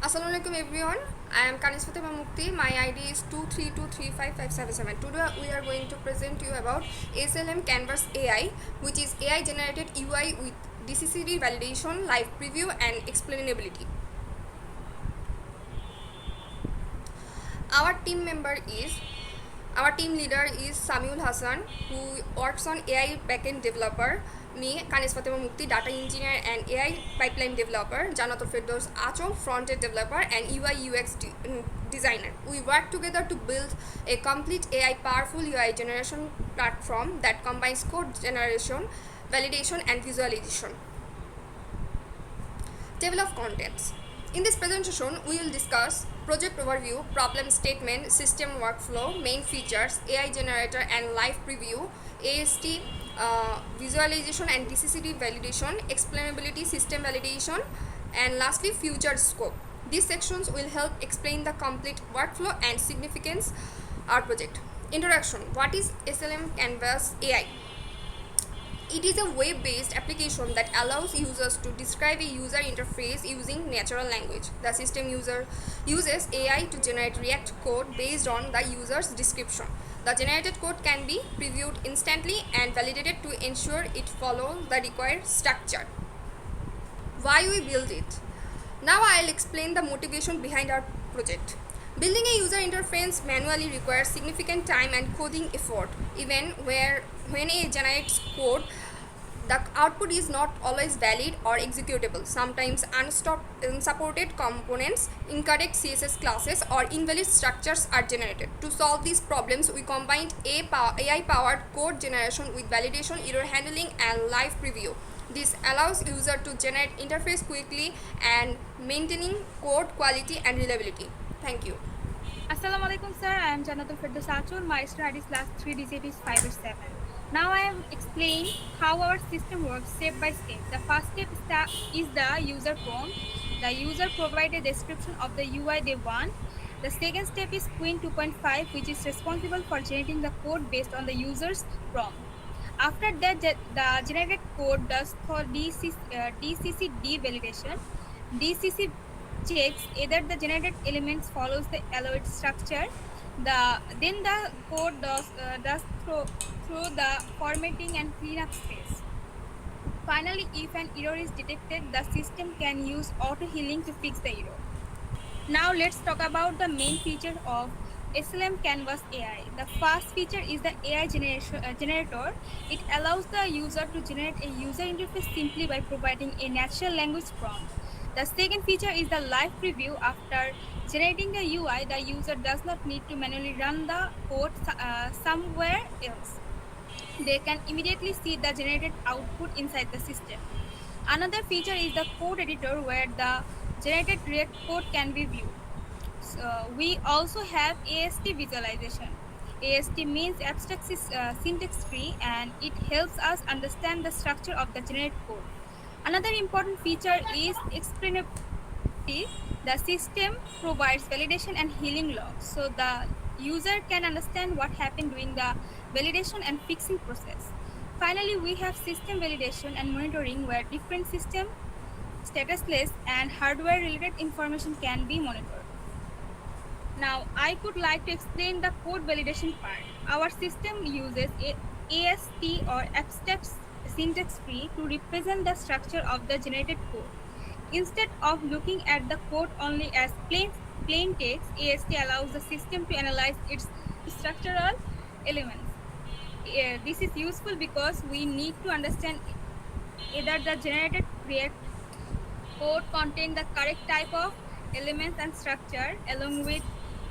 Assalamualaikum everyone. I am Kanisfatima Mukti. My ID is 2323557. Today we are going to present you about SLM Canvas AI, which is AI generated UI with DCCD validation, live preview and explainability. Our team member is Our team leader is Samiul Hassan, who works on AI backend developer. Me, Kanis Fatima Mukti, data engineer and AI pipeline developer. Janato Firdaus Acho, front-end developer and UI UX designer. We work together to build a complete AI powerful UI generation platform that combines code generation, validation and visualization. Table of contents. In this presentation, we will discuss project overview, problem statement, system workflow, main features, AI generator and live preview, AST visualization and DCCD validation, explainability, system validation, and lastly future scope. These sections will help explain the complete workflow and significance of our project. Introduction. What is SLM Canvas AI? It is a web-based application that allows users to describe a user interface using natural language. The system uses AI to generate React code based on the user's description. The generated code can be previewed instantly and validated to ensure it follows the required structure. Why we build it? Now I'll explain the motivation behind our project. Building a user interface manually requires significant time and coding effort. Even when it generates code, the output is not always valid or executable. Sometimes unsupported components, incorrect CSS classes, or invalid structures are generated. To solve these problems, we combined AI-powered code generation with validation, error handling, and live preview. This allows user to generate interface quickly and maintaining code quality and reliability. Thank you. Assalamualaikum sir, I am Janatul Firdaus Achur. My student ID is last 3 digit is 5 or 7. Now I am explain how our system works step by step. The first step is the user prompt. The user provides a description of the UI they want. The second step is Queen 2.5, which is responsible for generating the code based on the user's prompt. After that, the generated code does for DCCD validation. DCC checks either the generated elements follows the allowed structure. Then the code does through the formatting and cleanup phase. Finally, if an error is detected, the system can use auto healing to fix the error. Now let's talk about the main feature of SLM Canvas AI. The first feature is the AI generator. It allows the user to generate a user interface simply by providing a natural language prompt. The second feature is the live preview. After generating the UI, the user does not need to manually run the code somewhere else. They can immediately see the generated output inside the system. Another feature is the code editor where the generated React code can be viewed. So we also have AST visualization. AST means abstract syntax tree, and it helps us understand the structure of the generated code. Another important feature is explainability. The system provides validation and healing logs, so the user can understand what happened during the validation and fixing process. Finally, we have system validation and monitoring where different system statusless and hardware related information can be monitored. Now, I would like to explain the code validation part. Our system uses AST or abstract syntax tree to represent the structure of the generated code. Instead of looking at the code only as plain text, AST allows the system to analyze its structural elements. This is useful because we need to understand either the generated React code contain the correct type of elements and structure. Along with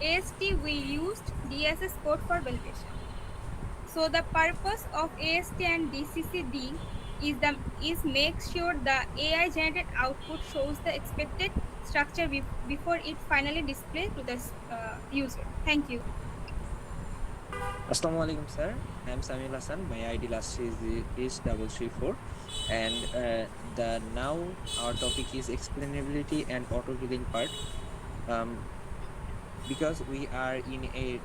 AST, we used DSS code for validation. So the purpose of AST and DCCD is make sure the AI generated output shows the expected structure before it finally displays to the user. Thank you. Assalamualaikum sir, I am Samil Hassan. My ID last is 334, and the now our topic is explainability and auto healing part. Because we are in a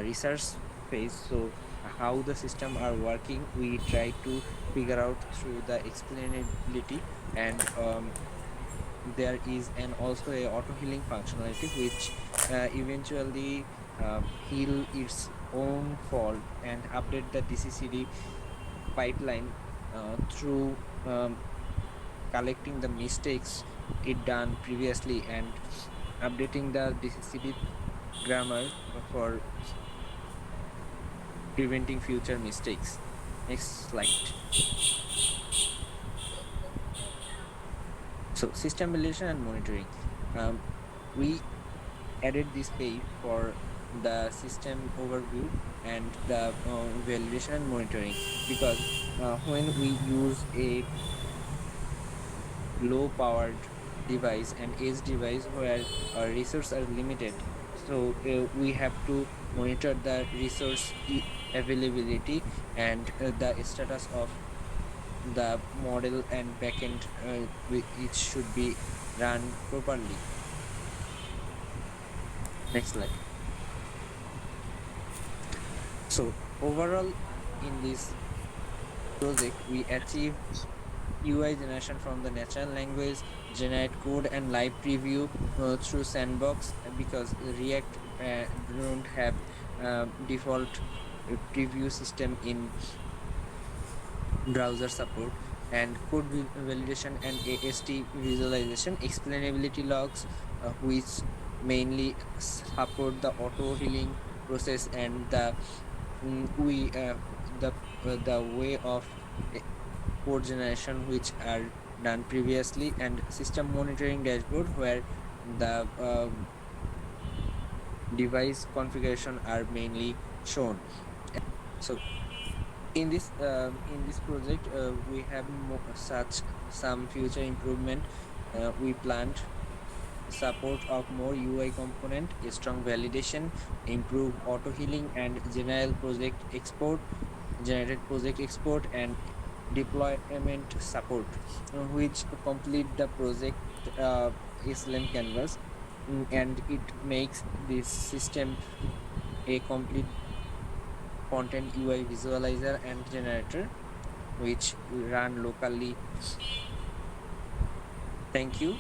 research phase, so how the system are working, we try to figure out through the explainability, and there is an also a auto healing functionality which eventually heal its own fault and update the DCCD pipeline through collecting the mistakes it done previously and updating the DCCD grammar for preventing future mistakes. Next slide. So system validation and monitoring. Um, we added this page for the system overview and the validation and monitoring because when we use a low powered device and edge device where our resources are limited, so we have to monitor the resource availability and the status of the model and backend it should be run properly. Next slide. So overall in this project we achieve UI generation from the natural language, generate code and live preview through sandbox because React don't have default preview system in browser support, and code validation and AST visualization, explainability logs, which mainly support the auto healing process and we the way of code generation which are done previously, and system monitoring dashboard where the device configuration are mainly shown. So in this project we have such some future improvement. We planned support of more UI component, a strong validation, improve auto healing and general project export, generated project export and deployment support, which complete the project SLM Canvas. And it makes this system a complete content UI visualizer and generator which run locally. Thank you.